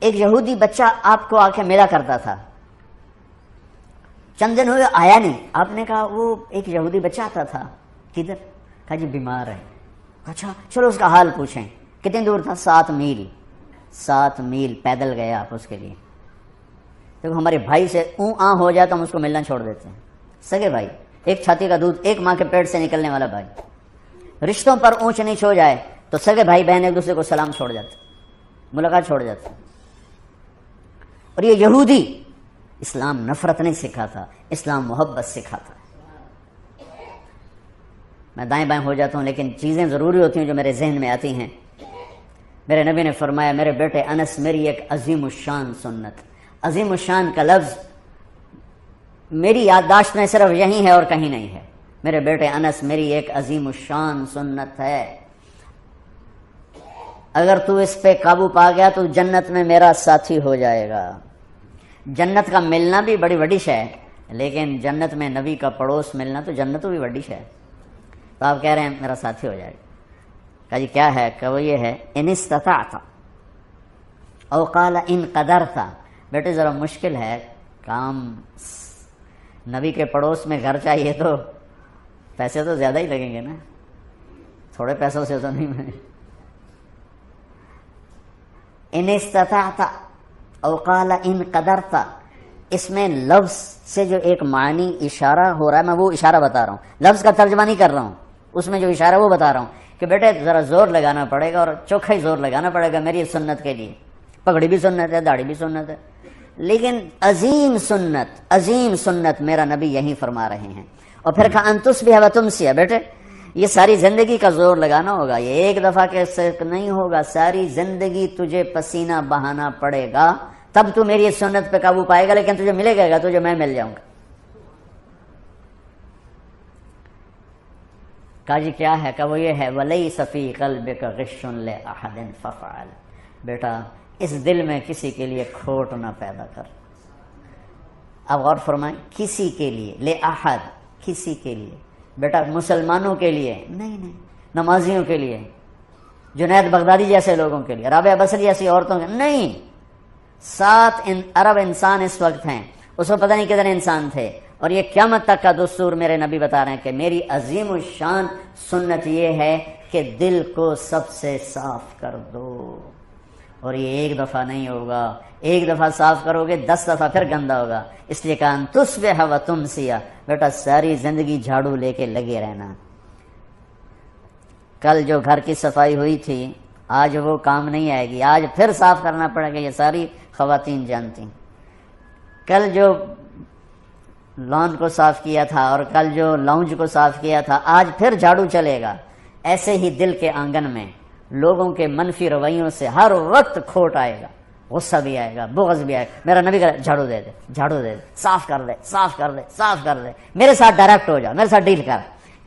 ایک یہودی بچہ آپ کو آ کے ملا کرتا تھا، چند دن ہوئے آیا نہیں، آپ نے کہا وہ ایک یہودی بچہ آتا تھا، کدھر؟ کہا جی بیمار ہے۔ اچھا چلو اس کا حال پوچھیں۔ کتنی دور تھا؟ 7 میل، 7 میل پیدل گئے آپ اس کے لیے۔ دیکھو ہمارے بھائی سے ہو جائے تو ہم اس کو ملنا چھوڑ دیتے ہیں، سگے بھائی، ایک چھاتی کا دودھ، ایک ماں کے پیٹ سے نکلنے والا بھائی، رشتوں پر اونچ نیچ ہو جائے تو سگے بھائی بہن ایک دوسرے کو سلام چھوڑ جاتے، ملاقات چھوڑ جاتے۔ اور یہ یہودی، اسلام نفرت نہیں سکھاتا، اسلام محبت سکھاتا۔ میں دائیں بائیں ہو جاتا ہوں لیکن چیزیں ضروری ہوتی ہیں جو میرے ذہن میں آتی ہیں۔ میرے نبی نے فرمایا میرے بیٹے انس میری ایک عظیم الشان سنت، عظیم الشان کا لفظ میری یادداشت میں صرف یہی ہے اور کہیں نہیں ہے۔ میرے بیٹے انس میری ایک عظیم الشان سنت ہے، اگر تو اس پہ قابو پا گیا تو جنت میں میرا ساتھی ہو جائے گا۔ جنت کا ملنا بھی بڑی بڑی شے ہے، لیکن جنت میں نبی کا پڑوس ملنا تو جنت تو بھی بڑی شے ہے۔ تو آپ کہہ رہے ہیں میرا ساتھی ہو جائے گا۔ کہا جی کیا ہے؟ کہ وہ یہ ہے ان استطعت او قال ان قدرت۔ بیٹے ذرا مشکل ہے کام، نبی کے پڑوس میں گھر چاہیے تو پیسے تو زیادہ ہی لگیں گے نا، تھوڑے پیسوں سے تو نہیں میں۔ ان استطعت او قال ان قدرت، اس میں لفظ سے جو ایک معنی اشارہ ہو رہا ہے، میں وہ اشارہ بتا رہا ہوں، لفظ کا ترجمہ نہیں کر رہا ہوں، اس میں جو اشارہ ہے وہ بتا رہا ہوں کہ بیٹے ذرا زور لگانا پڑے گا اور چوکھا ہی زور لگانا پڑے گا میری سنت کے لیے۔ پگڑی بھی سنت ہے، داڑھی بھی سنت ہے، لیکن عظیم سنت میرا نبی یہی فرما رہے ہیں۔ اور پھر کہا ان تصبح و تمسی، بیٹے یہ ساری زندگی کا زور لگانا ہوگا، یہ ایک دفعہ کے صرف نہیں ہوگا، ساری زندگی تجھے پسینہ بہانا پڑے گا، تب تو میری سنت پہ قابو پائے گا، لیکن تجھے ملے گا تجھے میں مل جاؤں گا۔ کہا جی کیا ہے؟ کہ وہ یہ ہے وَلَيْسَ فِي قَلْبِكَ غِشٌّ لِأَحَدٍ فَافْعَلْ۔ بیٹا اس دل میں کسی کے لیے کھوٹ نہ پیدا کر۔ اب غور فرمائیں، کسی کے لیے، لِأَحَدٍ، کسی کے لیے، بیٹا مسلمانوں کے لیے نہیں، نمازیوں کے لیے، جنید بغدادی جیسے لوگوں کے لیے، رابعہ بصری جیسی عورتوں کے نہیں۔ 7 ارب انسان اس وقت ہیں، اس میں پتہ نہیں کتنے انسان تھے، اور یہ قیامت تک کا دستور میرے نبی بتا رہے ہیں کہ میری عظیم الشان سنت یہ ہے کہ دل کو سب سے صاف کر دو، اور یہ ایک دفعہ نہیں ہوگا، ایک دفعہ صاف کرو گے 10 دفعہ پھر گندا ہوگا، اس لیے کہا تصبح و تمسی، بیٹا ساری زندگی جھاڑو لے کے لگے رہنا۔ کل جو گھر کی صفائی ہوئی تھی آج وہ کام نہیں آئے گی، آج پھر صاف کرنا پڑے گا، یہ ساری خواتین جانتی ہیں۔ کل جو لان کو صاف کیا تھا اور کل جو لاؤنج کو صاف کیا تھا آج پھر جھاڑو چلے گا۔ ایسے ہی دل کے آنگن میں لوگوں کے منفی رویوں سے ہر وقت کھوٹ آئے گا، غصہ بھی آئے گا، بغض بھی آئے گا۔ میرا نبی کہا جھاڑو دے دے، جھاڑو دے دے، صاف کر دے، صاف کر دے، صاف کر دے، میرے ساتھ ڈائریکٹ ہو جا، میرے ساتھ ڈیل کر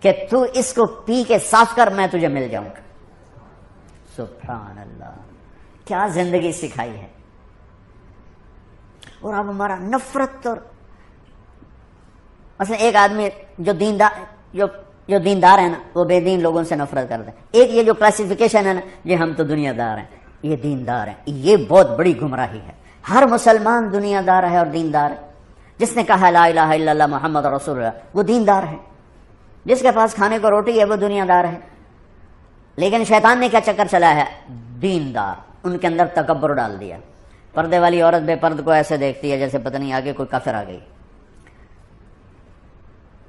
کہ تو اس کو پی کے صاف کر، میں تجھے مل جاؤں گا۔ سبحان اللہ، کیا زندگی سکھائی ہے۔ اور اب ہمارا نفرت، اور مثلا ایک آدمی جو دیندار ہے نا وہ بے دین لوگوں سے نفرت کرتے ہیں۔ ایک یہ جو کلاسیفیکیشن ہے نا، یہ ہم تو دنیا دار ہیں، یہ دیندار ہیں، یہ بہت بڑی گمراہی ہے۔ ہر مسلمان دنیا دار ہے اور دیندار ہے۔ جس نے کہا لا الہ الا اللہ محمد رسول اللہ وہ دیندار ہے، جس کے پاس کھانے کو روٹی ہے وہ دنیا دار ہے۔ لیکن شیطان نے کیا چکر چلا ہے؟ دیندار، ان کے اندر تکبر ڈال دیا۔ پردے والی عورت بے پرد کو ایسے دیکھتی ہے جیسے پتہ نہیں آگے کوئی کافر آ گئی،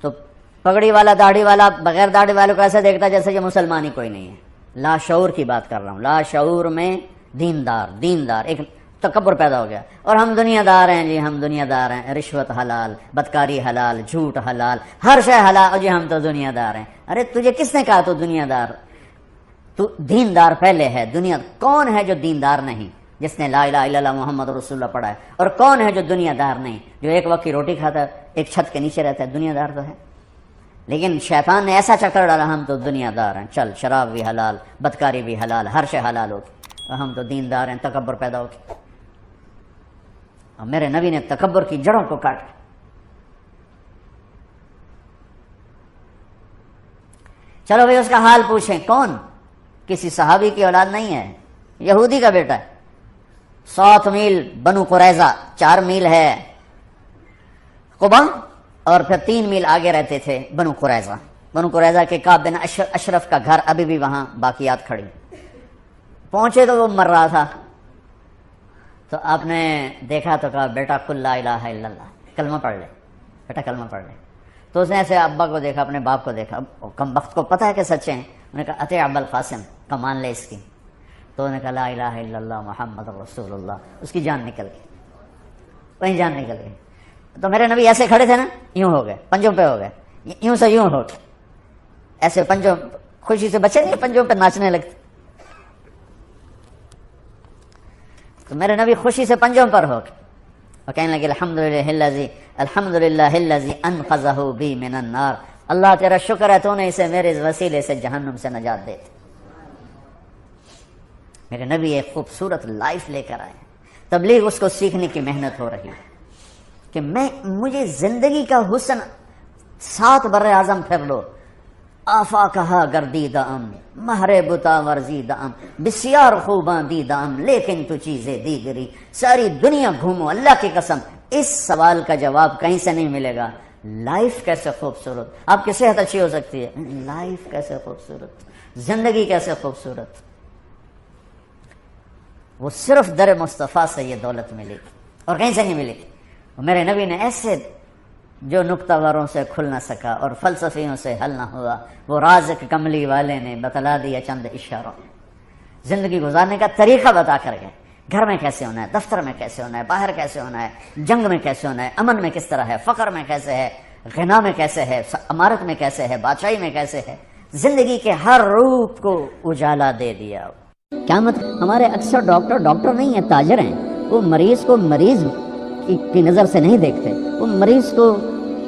تو پگڑی والا داڑھی والا بغیر داڑھی والے کو ایسا دیکھتا ہے جیسے کہ مسلمان ہی کوئی نہیں ہے۔ لا شعور کی بات کر رہا ہوں، لا شعور میں دیندار ایک تکبر پیدا ہو گیا۔ اور ہم دنیا دار ہیں جی، ہم دنیا دار ہیں، رشوت حلال، بدکاری حلال، جھوٹ حلال، ہر شے حلال، جی ہم تو دنیا دار ہیں۔ ارے تجھے کس نے کہا تو دنیا دار؟ تو دیندار پہلے ہے۔ دنیا کون ہے جو دیندار نہیں؟ جس نے لا الہ الا اللہ محمد رسول اللہ پڑھا ہے۔ اور کون ہے جو دنیا دار نہیں؟ جو ایک وقت کی روٹی کھاتا ہے، ایک چھت کے نیچے رہتا ہے، دنیا دار تو ہے۔ لیکن شیطان نے ایسا چکر ڈالا ہم تو دنیا دار ہیں، چل شراب بھی حلال، بدکاری بھی حلال، ہر شے حلال ہوگی، اور ہم تو دیندار ہیں، تکبر پیدا ہوگی۔ اور میرے نبی نے تکبر کی جڑوں کو کاٹا۔ چلو بھائی اس کا حال پوچھیں، کون؟ کسی صحابی کی اولاد نہیں ہے، یہودی کا بیٹا ہے۔ 7 میل بنو قریظہ، 4 میل ہے قبا، اور پھر 3 میل آگے رہتے تھے بنو قریظہ۔ بنو قریظہ کے کعب بن اشرف کا گھر ابھی بھی وہاں باقیات کھڑی۔ پہنچے تو وہ مر رہا تھا، تو آپ نے دیکھا تو کہا بیٹا قل لا الہ الا اللہ، کلمہ پڑھ لے بیٹا، کلمہ پڑھ لے۔ تو اس نے ایسے ابا کو دیکھا، اپنے باپ کو دیکھا، کم وقت کو پتہ ہے کہ سچے ہیں، انہوں نے کہا اطیع ابا القاسم، کا مان لے اس کی۔ تو انہوں نے کہا لا الہ الا اللہ محمد رسول اللہ، اس کی جان نکل گئی، وہیں جان نکل گئی۔ تو میرے نبی ایسے کھڑے تھے نا، یوں ہو گئے، پنجوں پہ ہو گئے، یوں سے یوں ہو گئے، ایسے پنجوں، خوشی سے بچے نہیں پنجوں پہ ناچنے لگتے، تو میرے نبی خوشی سے پنجوں پر ہو گئے اور کہنے لگے الحمدللہ الذی انقذہ بی من النار، اللہ تیرا شکر ہے تو نے اسے میرے وسیلے سے جہنم سے نجات دے دی۔ میرے نبی ایک خوبصورت لائف لے کر آئے، تبلیغ اس کو سیکھنے کی محنت ہو رہی ہے کہ مجھے زندگی کا حسن 7 بر اعظم پھر لو، آفا کہا گردیدہ ام، مہر بتا ورزیدہ ام، بسیار خوباں دیدہ ام، لیکن تو چیزیں دیگری، ساری دنیا گھومو اللہ کی قسم، اس سوال کا جواب کہیں سے نہیں ملے گا۔ لائف کیسے خوبصورت، آپ کی صحت اچھی ہو سکتی ہے، لائف کیسے خوبصورت، زندگی کیسے خوبصورت، وہ صرف در مصطفیٰ سے یہ دولت ملے گی اور کہیں سے نہیں ملے گی۔ میرے نبی نے ایسے جو نکتہ وروں سے کھل نہ سکا اور فلسفیوں سے حل نہ ہوا، وہ رازق کملی والے نے بتلا دیا چند اشاروں، زندگی گزارنے کا طریقہ بتا کر گئے، گھر میں کیسے ہونا ہے، دفتر میں کیسے ہونا ہے، باہر کیسے ہونا ہے، جنگ میں کیسے ہونا ہے، امن میں کس طرح ہے، فقر میں کیسے ہے، غنا میں کیسے ہے، امارت میں کیسے ہے، بادشاہی میں کیسے ہے، زندگی کے ہر روپ کو اجالا دے دیا۔ کیا مطلب، ہمارے اکثر ڈاکٹر نہیں ہیں، تاجر ہیں، وہ مریض کو مریض کی نظر سے نہیں دیکھتے، وہ مریض کو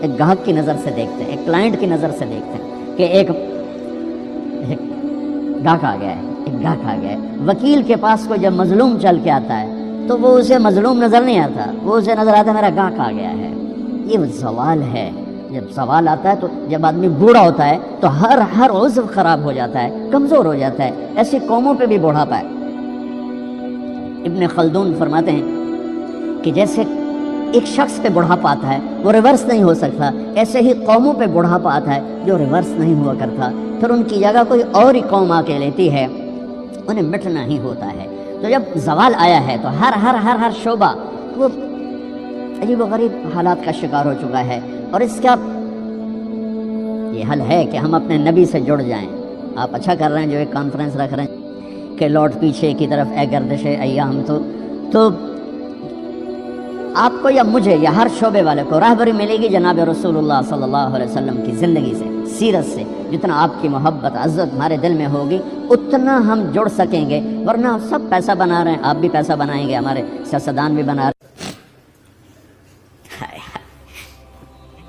ایک گاہک کی نظر سے دیکھتے ہیں، ایک کلائنٹ کی نظر سے دیکھتے ہیں کہ ایک گاہک آ گیا ہے۔ وکیل کے پاس کو جب مظلوم چل کے آتا ہے تو وہ اسے مظلوم نظر نہیں آتا، وہ اسے نظر آتا ہے میرا گاہک آ گیا ہے۔ یہ زوال ہے، جب زوال آتا ہے تو جب آدمی بوڑھا ہوتا ہے تو ہر عضو خراب ہو جاتا ہے، کمزور ہو جاتا ہے، ایسی قوموں پہ بھی بوڑھاپا ہے۔ ابن خلدون فرماتے ہیں کہ جیسے ایک شخص پہ بڑھاپا آتا ہے وہ ریورس نہیں ہو سکتا، ایسے ہی قوموں پہ بڑھاپا آتا ہے جو ریورس نہیں ہوا کرتا، پھر ان کی جگہ کوئی اور ہی قوم آ کے لیتی ہے، انہیں مٹنا ہی ہوتا ہے۔ تو جب زوال آیا ہے تو ہر شعبہ وہ عجیب و غریب حالات کا شکار ہو چکا ہے، اور اس کا یہ حل ہے کہ ہم اپنے نبی سے جڑ جائیں۔ آپ اچھا کر رہے ہیں جو ایک کانفرنس رکھ رہے ہیں کہ لوٹ پیچھے کی طرف اے گردش ایام، تو آپ کو یا مجھے یا ہر شعبے والے کو راہبری ملے گی جناب رسول اللہ صلی اللہ علیہ وسلم کی زندگی سے، سیرت سے۔ جتنا آپ کی محبت عزت ہمارے دل میں ہوگی اتنا ہم جڑ سکیں گے، ورنہ سب پیسہ بنا رہے ہیں، آپ بھی پیسہ بنائیں گے، ہمارے سیاستدان بھی بنا رہے ہیں۔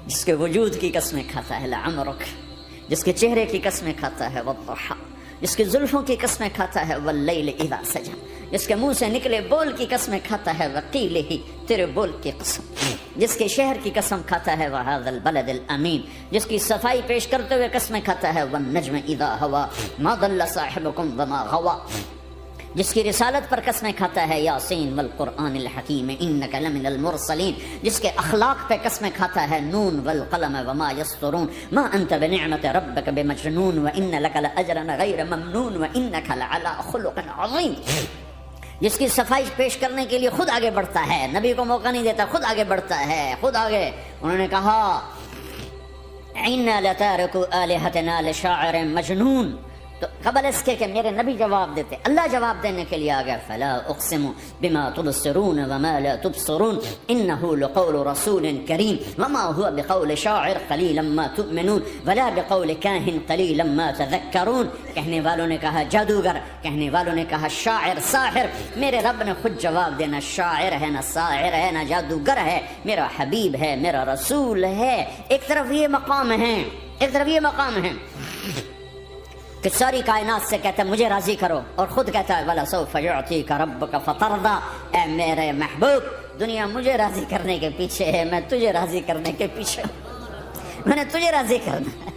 جس کے وجود کی قسمیں کھاتا ہے لعمرک، جس کے چہرے کی قسمیں کھاتا ہے والضحى، جس کے زلفوں کی قسمیں کھاتا ہے واللیل اذا سجى، جس کے منہ سے نکلے بول کی قسمیں کھاتا ہے وقیل ہی، تیرے بول کی قسم، جس کے شہر کی قسم کھاتا ہے وہذا البلد الامین، جس کی صفائی پیش کرتے ہوئے قسمیں کھاتا ہے والنجم اذا هوى ما ضل صاحبكم وما غوى، جس کی رسالت پر قسمیں کھاتا ہے یاسین والقرآن الحکیم انک لمن المرسلین، جس کے اخلاق پہ قسمیں کھاتا ہے نون والقلم وما یسطرون ما انت بنعمت ربک بمجنون وان لک لاجرا غیر ممنون وانک لعلی خلق عظیم، جس کی صفائی پیش کرنے کے لیے خود آگے بڑھتا ہے، نبی کو موقع نہیں دیتا، خود آگے بڑھتا ہے، خود آگے۔ انہوں نے کہا انا لتارکو آلہتنا لشاعر مجنون، تو قبل اس کے کہ میرے نبی جواب دیتے، اللہ جواب دینے کے لیے آ گیا فلا اقسم بما تبصرون وما لا تبصرون انه لقول رسول کریم وما هو بقول شاعر قلیلا ما تؤمنون ولا بقول کاہن قلیلا ما تذکرون۔ کہنے والوں نے کہا جادوگر، کہنے والوں نے کہا شاعر ساحر، میرے رب نے خود جواب دینا شاعر ہے نہ ساحر ہے نہ جادوگر ہے، میرا حبیب ہے، میرا رسول ہے۔ ایک طرف یہ مقام ہے، ایک طرف یہ مقام ہے کہ ساری کائنات سے کہتا ہے مجھے راضی کرو، اور خود کہتا ہے وَلَسَوْفَ يُعْطِيكَ رَبُّكَ فَتَرْضَىٰ، اے میرے محبوب دنیا مجھے راضی کرنے کے پیچھے ہے، میں تجھے راضی کرنے کے پیچھے ہوں، میں نے تجھے راضی کرنا ہے۔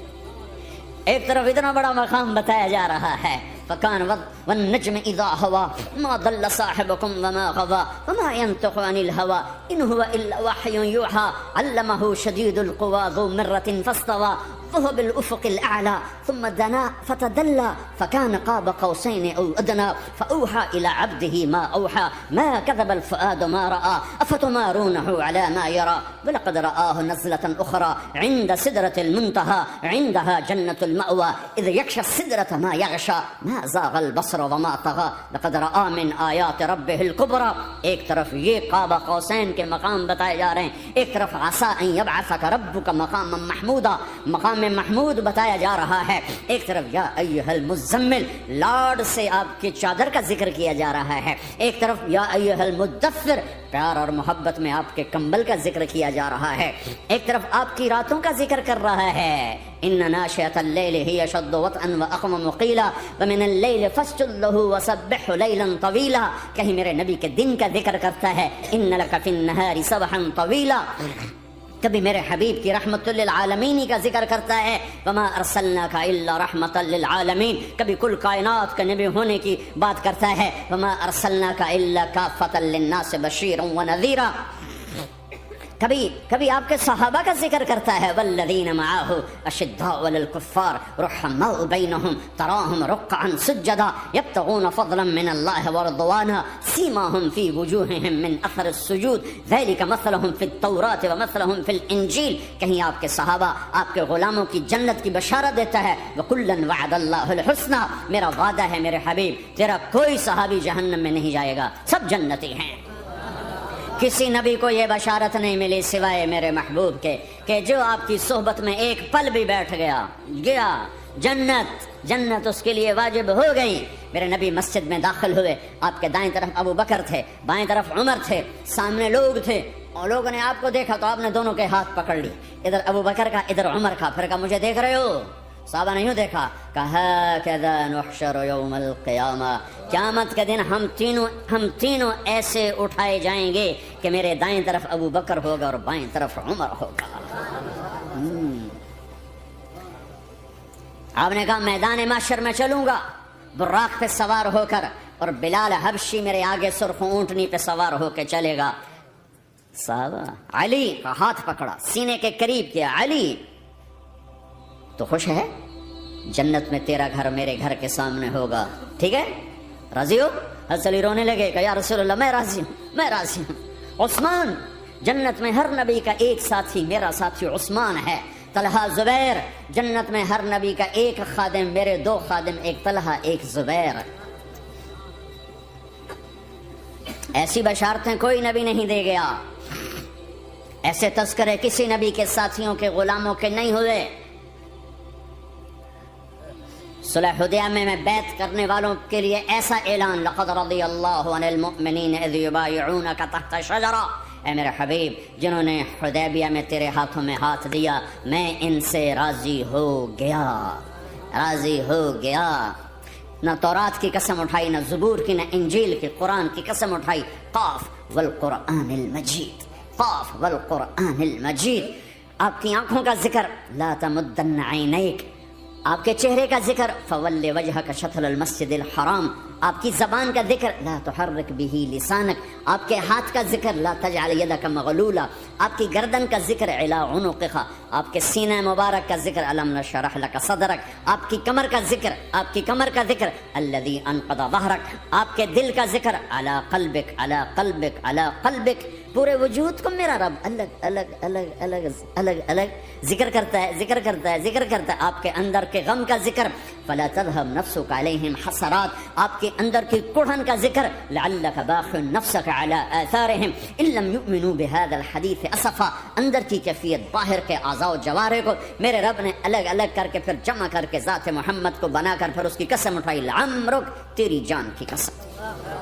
ایک طرف اتنا بڑا مقام بتایا جا رہا ہے فکان والنجم اذا ہوا ما ضل صاحبکم وما غوا وما ينطق عن الهوى ان هو الا وحی یوحى علمه شدید القوى ذو مرة فاستوى وهو بالافق الاعلى ثم دنا فتدلى فكان قاب قوسين او ادنى فاوحى الى عبده ما اوحى ما كذب الفؤاد ما راى افتمارونه على ما يرى ولقد رآه نزلة اخرى عند سدرة المنتهى عندها جنة المأوى اذ يغشى السدرة ما يغشى ما زاغ البصر وما طغى لقد رآ من آیات ربه الكبرى. ایک طرف یہ قاب قوسین کے مقام بتائے جا رہے ہیں، ایک طرف عسى ان يبعثك ربك مقاما محمودا، مقام محمود بتایا جا رہا ہے، ایک طرف یا ایھا المزمل لاڈ سے آپ کی چادر کا ذکر کیا جا رہا ہے، ایک طرف یا ایھا المدثر پیار اور محبت میں آپ کے کمبل کا ذکر کیا جا رہا ہے، ایک طرف آپ کی راتوں کا ذکر کر رہا ہے، ان ناشئة الليل هي اشد وطئا واقوم قیلا ومن الليل فاسجد له وسبحه ليلا طويلا. کہیں میرے نبی کے دن کا ذکر کرتا ہے ان لك في النهار سبحا طويلا، کبھی میرے حبیب کی رحمت للعالمین کا ذکر کرتا ہے وما ارسلناک الا رحمتا للعالمین، کبھی کل کائنات کے نبی ہونے کی بات کرتا ہے وما ارسلناک الا کافۃ للناس بشیرا ونذیرا، کبھی آپ کے صحابہ کا ذکر کرتا ہے والذین معہ اشداء علی الکفار رحماء بینہم تراہم رکعا سجدا یبتغون فضلا من اللہ ورضوانا سیماہم فی وجوہہم من اثر السجود ذلک مثلہم فی التوراۃ ومثلہم فی الانجیل. کہیں آپ کے صحابہ آپ کے غلاموں کی جنت کی بشارت دیتا ہے وکلا وعد اللہ الحسنی، میرا وعدہ ہے میرے حبیب تیرا کوئی صحابی جہنم میں نہیں جائے گا، سب جنتی ہیں. کسی نبی کو یہ بشارت نہیں ملی سوائے میرے محبوب کے کہ جو آپ کی صحبت میں ایک پل بھی بیٹھ گیا جنت اس کے لیے واجب ہو گئی. میرے نبی مسجد میں داخل ہوئے، آپ کے دائیں طرف ابو بکر تھے، بائیں طرف عمر تھے، سامنے لوگ تھے، اور لوگوں نے آپ کو دیکھا تو آپ نے دونوں کے ہاتھ پکڑ لی، ادھر ابو بکر کا ادھر عمر کا، پھر کہا مجھے دیکھ رہے ہو؟ صحابہ نہیں دیکھا، کہا کذا نحشر یوم القیامہ، قیامت کے دن ہم تینوں ایسے اٹھائے جائیں گے کہ میرے دائیں طرف ابو بکر ہوگا اور بائیں طرف عمر ہوگا. آپ نے کہا میدان محشر میں چلوں گا براق پہ سوار ہو کر، اور بلال حبشی میرے آگے سرخ اونٹنی پہ سوار ہو کے چلے گا. صحابہ علی کا ہاتھ پکڑا، سینے کے قریب کیا، علی تو خوش ہے؟ جنت میں تیرا گھر میرے گھر کے سامنے ہوگا، ٹھیک ہے؟ راضی ہو؟ حضرت علی رونے لگے کہ یا رسول اللہ میں راضی ہوں. عثمان، جنت میں ہر نبی کا ایک ساتھی میرا ساتھی عثمان ہے. طلحہ، زبیر، جنت میں ہر نبی کا ایک خادم میرے دو خادم، ایک طلحہ ایک زبیر. ایسی بشارتیں کوئی نبی نہیں دے گیا، ایسے تذکرے کسی نبی کے ساتھیوں کے غلاموں کے نہیں ہوئے. صلح حدیبیہ میں بیعت کرنے والوں کے لیے ایسا اعلان لقد رضی اللہ عن المؤمنین اذ یبایعونک تحت شجرہ، اے میرے حبیب جنہوں نے حدیبیہ میں تیرے ہاتھوں میں ہاتھ دیا میں ان سے راضی ہو گیا. نہ تورات کی قسم اٹھائی، نہ زبور کی، نہ انجیل کی، قرآن کی قسم اٹھائی. قاف والقرآن المجید. آپ کی آنکھوں کا ذکر لا تمدن عینیک، آپ کے چہرے کا ذکر فول وجہک شطر المسجد الحرام، آپ کی زبان کا ذکر لا تحرک بہ لسانک، آپ کے ہاتھ کا ذکر لا تجعل یدک مغلولا، آپ کی گردن کا ذکر علی عنقک، آپ کے سینہ مبارک کا ذکر الم نشرح لک صدرک، آپ کی کمر کا ذکر الذی انقض ظہرک، آپ کے دل کا ذکر علی قلبک. پورے وجود کو میرا رب الگ ذکر کرتا ہے. آپ کے اندر کے غم کا ذکر فلا تذهب نفسك علیہم حسرات، آپ کے اندر کی کڑھن کا ذکر لعلک باخع نفسك على آثارهم ان لم يؤمنوا بهذا الحديث اسفا. اندر کی کیفیت باہر کے اعضاء و جوارح کو میرے رب نے الگ الگ کر کے پھر جمع کر کے ذات محمد کو بنا کر پھر اس کی قسم اٹھائی لعمرک، تیری جان کی قسم.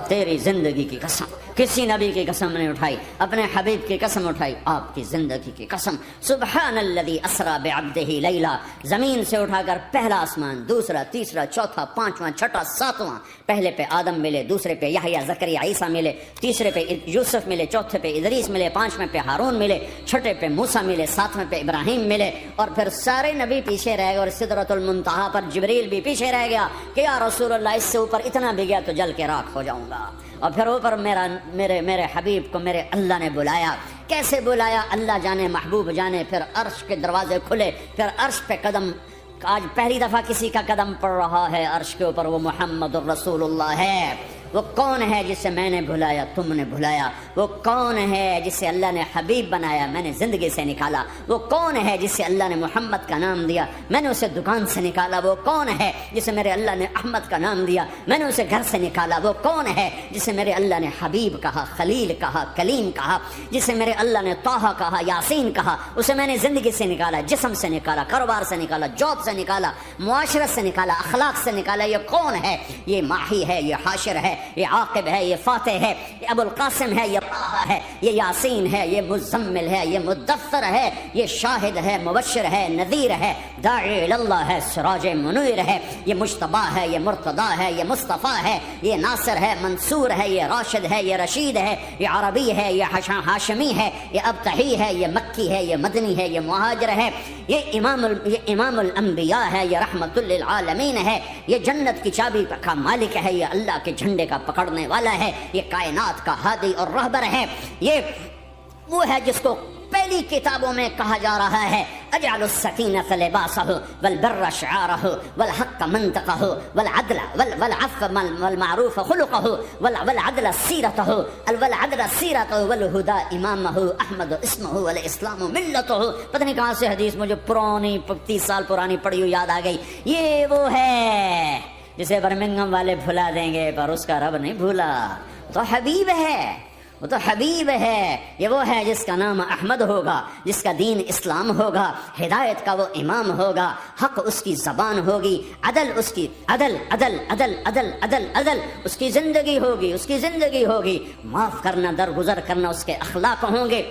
تیری زندگی کی قسم، کسی نبی کی قسم نہیں اٹھائی، اپنے حبیب کی قسم اٹھائی، آپ کی زندگی کی قسم۔ سبحان الذی اسریٰ بعبدہ لیلا، زمین سے اٹھا کر پہلا آسمان، دوسرا، تیسرا، چوتھا، پانچواں، چھٹا، ساتواں، پہلے پہ آدم ملے، دوسرے پہ یحییٰ، زکریا، عیسیٰ ملے، تیسرے پہ یوسف ملے، چوتھے پہ ادریس ملے، پانچویں پہ ہارون ملے، چھٹے پہ موسیٰ ملے، ساتویں پہ ابراہیم ملے، اور پھر سارے نبی پیچھے رہ گئے، اور سدرۃ المنتہا پر جبریل بھی پیچھے رہ گیا کہ یا رسول اللہ اس سے اوپر اتنا بھی گیا تو جل کے راکھ ہو جاؤں گا۔ اور پھر اوپر میرے حبیب کو میرے اللہ نے بلایا، کیسے بلایا اللہ جانے، محبوب جانے۔ پھر عرش کے دروازے کھلے، پھر عرش پہ قدم، آج پہلی دفعہ کسی کا قدم پڑ رہا ہے عرش کے اوپر، وہ محمد الرسول اللہ ہے۔ وہ کون ہے جسے میں نے بھلایا تم نے بھلایا؟ وہ کون ہے جسے اللہ نے حبیب بنایا میں نے زندگی سے نکالا؟ وہ کون ہے جسے اللہ نے محمد کا نام دیا میں نے اسے دکان سے نکالا؟ وہ کون ہے جسے میرے اللہ نے احمد کا نام دیا میں نے اسے گھر سے نکالا؟ وہ کون ہے جسے میرے اللہ نے حبیب کہا، خلیل کہا، کلیم کہا، جسے میرے اللہ نے طٰہٰ کہا، یاسین کہا؟ اسے میں نے زندگی سے نکالا، جسم سے نکالا، کاروبار سے نکالا، جاب سے نکالا، معاشرت سے نکالا، اخلاق سے نکالا۔ یہ کون ہے؟ یہ ماہی ہے، یہ حاشر ہے، یہ عاقب ہے، یہ فاتح ہے، یہ ابو القاسم ہے، یہ طٰہٰ ہے، یہ یاسین ہے، یہ مزمل ہے، یہ مدثر ہے، یہ شاہد ہے، مبشر ہے، نذیر ہے، داعی اللہ ہے، سراج منیر ہے، یہ مجتبی ہے، یہ مرتضی ہے، یہ مصطفیٰ ہے، یہ ناصر ہے، منصور ہے، یہ راشد ہے، یہ رشید ہے، یہ عربی ہے، یہ ہاشمی ہے، یہ ابتحی ہے، یہ مکی ہے، یہ مدنی ہے، یہ مہاجر ہے، یہ امام الانبیاء ہے، یہ رحمت للعالمین ہے، یہ جنت کی چابی کا مالک ہے، یہ اللہ کے جھنڈے کا پکڑنے والا ہے، یہ کائنات کا ہادی اور رہبر ہے، یہ وہ ہے جس کو پہلی کتابوں میں کہا جا رہا ہے اجعل السکینۃ لباسہ والبر شعارہ والحق منطقہ والعدل والعفو والمعروف خلقہ والعدل سیرتہ والہدی امامہ احمد اسمہ والاسلام ملتہ۔ پتہ نہیں کہاں سے حدیث مجھے پرانی 30 سال پرانی پڑھی ہوئی یاد آ گئی۔ یہ وہ ہے جسے برمنگم والے بھلا دیں گے پر اس کا رب نہیں بھولا، تو حبیب ہے، وہ تو حبیب ہے۔ یہ وہ ہے جس کا نام احمد ہوگا، جس کا دین اسلام ہوگا، ہدایت کا وہ امام ہوگا، حق اس کی زبان ہوگی، عدل اس کی عدل عدل عدل عدل عدل عدل اس کی زندگی ہوگی، اس کی زندگی ہوگی، معاف کرنا، درگزر کرنا اس کے اخلاق ہوں گے،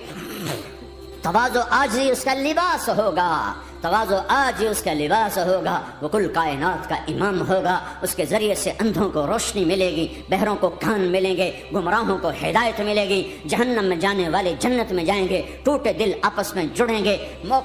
تواضع عاجزی اس کا لباس ہوگا، تواضع آج اس کا لباس ہوگا، وہ کل کائنات کا امام ہوگا، اس کے ذریعے سے اندھوں کو روشنی ملے گی، بہروں کو کان ملیں گے، گمراہوں کو ہدایت ملے گی، جہنم میں جانے والے جنت میں جائیں گے، ٹوٹے دل آپس میں جڑیں گے،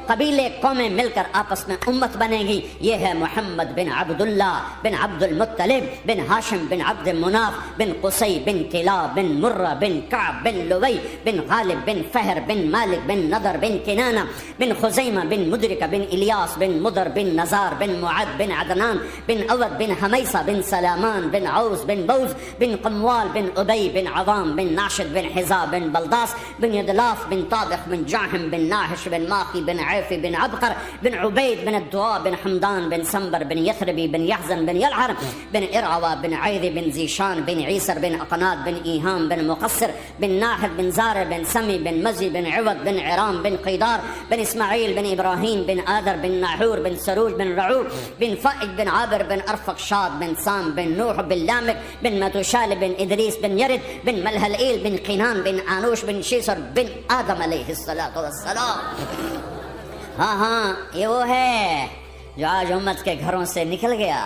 قبیلے قومیں مل کر آپس میں امت بنیں گی۔ یہ ہے محمد بن عبداللہ بن عبد المطلب بن ہاشم بن عبد مناف بن قصی بن کلاب بن مرہ بن کعب بن لوی بن غالب بن فہر بن مالک بن نضر بن کنانہ بن خزیمہ بن مدرکہ بن الیاس بن مدر بن نزار بن معد بن عدنان بن اود بن حمیصہ بن سلامان بن عوس بن بوز بن قموال بن ابی بن عوام بن ناشد بن حزا بن بلداس بن یدلاف بن طابخ بن جاحم بن ناحش بن ماقی بن عیفی بن عبقر بن عبید بن الدعاء بن حمدان بن سنبر بن یثربی بن یحزن بن یلعر بن ارعوا بن عیذ بن زیشان بن عیسر بن اقناد بن ایہام بن مقصر بن ناحد بن زار بن سمی بن مزی بن عوض بن عرام بن قیدار بن اسماعیل بن ابراہیم بن آدر بن ناحور بن سروج بن رعور بن فائد بن عابر بن ارفقشاد بن سام بن نوح بن لامک بن متوشال بن ادریس بن یرد بن ملہلئیل بن قینان بن آنوش بن شیسر بن آدم علیہ السلام۔ ہاں یہ وہ ہے جو آج امت کے گھروں سے نکل گیا،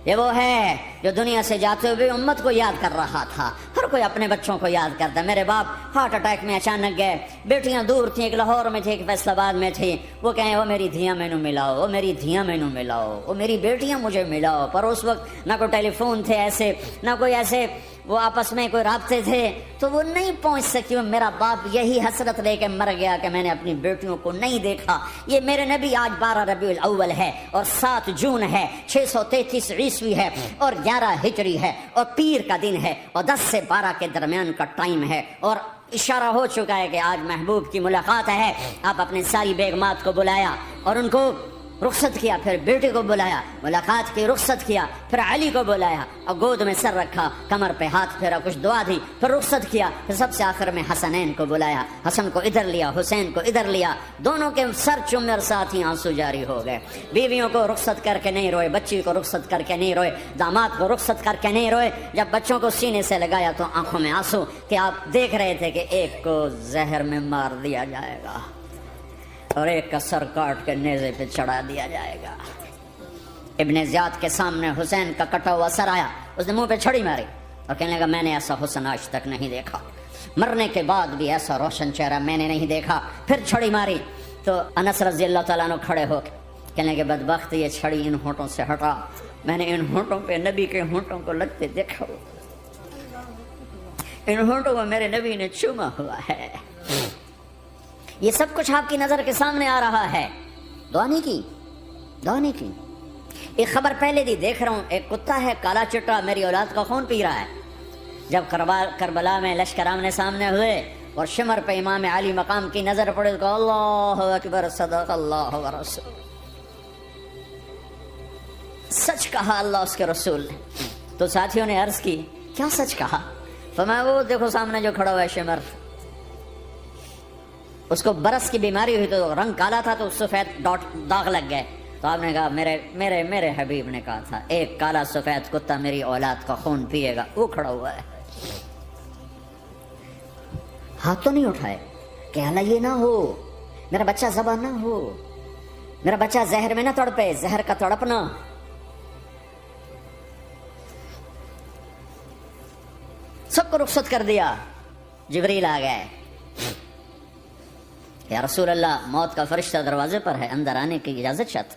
یہ وہ ہے جو دنیا سے جاتے ہوئے امت کو یاد کر رہا تھا۔ ہر کوئی اپنے بچوں کو یاد کرتا ہے۔ میرے باپ ہارٹ اٹیک میں اچانک گئے، بیٹیاں دور تھیں، ایک لاہور میں تھی، ایک فیصل آباد میں تھی، وہ کہیں وہ میری دھیاں مینو ملاؤ، وہ میری دھیاں مینو ملاؤ، وہ میری بیٹیاں مجھے ملاؤ۔ پر اس وقت نہ کوئی ٹیلی فون تھے ایسے، نہ کوئی ایسے وہ آپس میں کوئی رابطے تھے، تو وہ نہیں پہنچ سکی۔ میرا باپ یہی حسرت لے کے مر گیا کہ میں نے اپنی بیٹیوں کو نہیں دیکھا۔ یہ میرے نبی آج 12 ربیع الاول ہے اور 7 جون ہے، 633 عیسوی ہے اور 11 ہجری ہے اور پیر کا دن ہے اور 10 سے 12 کے درمیان کا ٹائم ہے، اور اشارہ ہو چکا ہے کہ آج محبوب کی ملاقات ہے۔ آپ اپنے ساری بیگمات کو بلایا اور ان کو رخصت کیا، پھر بیٹے کو بلایا، ملاقات کی، رخصت کیا، پھر علی کو بلایا اور گود میں سر رکھا، کمر پہ ہاتھ پھیرا، کچھ دعا دی، پھر رخصت کیا، پھر سب سے آخر میں حسنین کو بلایا، حسن کو ادھر لیا، حسین کو ادھر لیا، دونوں کے سر چومے اور ساتھ ہی آنسو جاری ہو گئے۔ بیویوں کو رخصت کر کے نہیں روئے، بچی کو رخصت کر کے نہیں روئے، داماد کو رخصت کر کے نہیں روئے، جب بچوں کو سینے سے لگایا تو آنکھوں میں آنسو، کہ آپ دیکھ رہے تھے کہ ایک کو زہر میں مار دیا جائے گا اور ایک کا سر کاٹ کے نیزے پہ چڑھا دیا جائے گا۔ ابن زیاد کے سامنے حسین کا کٹا ہوا سر آیا، اس نے منہ پہ چھڑی ماری اور کہنے لگا میں نے ایسا حسن آج تک نہیں دیکھا، مرنے کے بعد بھی ایسا روشن چہرہ میں نے نہیں دیکھا۔ پھر چھڑی ماری تو انس رضی اللہ تعالیٰ عنہ کھڑے ہو کے کہنے لگے بدبخت، یہ چھڑی ان ہونٹوں سے ہٹا، میں نے ان ہونٹوں پہ نبی کے ہونٹوں کو لگتے دیکھا، ان ہونٹوں کو میرے نبی نے چوما ہوا ہے۔ یہ سب کچھ آپ کی نظر کے سامنے آ رہا ہے، دعا نہیں کی، دعا نہیں کی۔ ایک خبر پہلے دی دیکھ رہا ہوں، ایک کتا ہے کالا چٹا میری اولاد کا خون پی رہا ہے۔ جب کربلا میں لشکر آمنے سامنے ہوئے اور شمر پہ امام علی مقام کی نظر پڑے تو اللہ اکبر، صدق اللہ ورسول، سچ کہا اللہ اس کے رسول نے۔ تو ساتھیوں نے عرض کی کیا سچ کہا؟ فرمایا وہ دیکھو سامنے جو کھڑا ہوا ہے شمر، اس کو برس کی بیماری ہوئی تو رنگ کالا تھا تو سفید داغ لگ گئے، تو آپ نے کہا میرے حبیب نے کہا تھا ایک کالا سفید کتا میری اولاد کا خون پیے گا، وہ کھڑا ہوا ہے۔ ہاتھ تو نہیں اٹھائے کہ اللہ یہ نہ ہو، میرا بچہ ذبح نہ ہو، میرا بچہ زہر میں نہ تڑپے، زہر کا تڑپنا۔ سب کو رخصت کر دیا، جبریل آ گئے، یا رسول اللہ موت کا فرشتہ دروازے پر ہے، اندر آنے کی اجازت چاہتا۔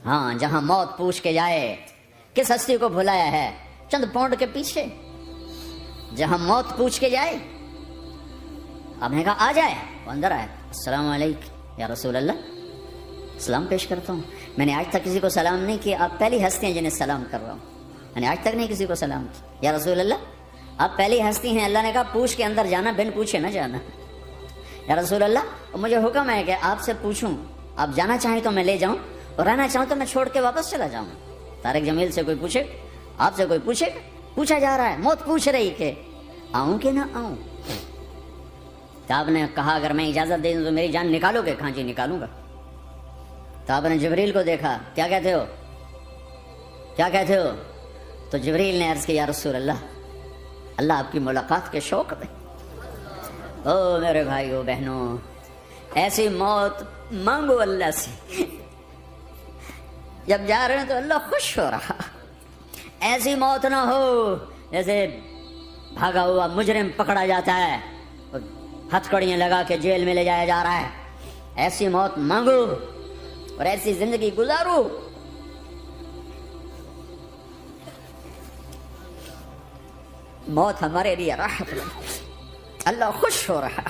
ہاں، جہاں موت پوچھ کے جائے کس ہستی کو بھلایا ہے، چند پونڈ کے پیچھے، جہاں موت پوچھ کے جائے۔ آپ نے کہا آ جائے، وہ اندر آئے، السلام علیکم یا رسول اللہ، سلام پیش کرتا ہوں، میں نے آج تک کسی کو سلام نہیں کیا، آپ پہلی ہستی ہیں جنہیں سلام کر رہا ہوں، میں نے آج تک نہیں کسی کو سلام کیا، یا رسول اللہ آپ پہلی ہستی ہیں، اللہ نے کہا پوچھ کے اندر جانا، بن پوچھے نہ جانا، یا رسول اللہ مجھے حکم ہے کہ آپ سے پوچھوں، آپ جانا چاہیں تو میں لے جاؤں اور رہنا چاہوں تو میں چھوڑ کے واپس چلا جاؤں۔ طارق جمیل سے کوئی پوچھے، آپ سے کوئی پوچھے، پوچھا جا رہا ہے، موت پوچھ رہی کہ آؤں کہ نہ آؤں۔ تو آپ نے کہا اگر میں اجازت دے دوں تو میری جان نکالو گے؟ کہاں جی نکالوں گا۔ تو آپ نے جبریل کو دیکھا، کیا کہتے ہو، کیا کہتے ہو؟ تو جبریل نے عرض کیا یا رسول اللہ، اللہ آپ کی ملاقات کے شوق میں۔ او میرے بھائیو بہنوں، ایسی موت مانگو اللہ سے، جب جا رہے ہیں تو اللہ خوش ہو رہا، ایسی موت نہ ہو جیسے بھاگا ہوا مجرم پکڑا جاتا ہے، ہتھکڑیاں لگا کے جیل میں لے جایا جا رہا ہے، ایسی موت مانگو اور ایسی زندگی گزارو۔ موت ہمارے لیے راحت، اللہ خوش ہو رہا۔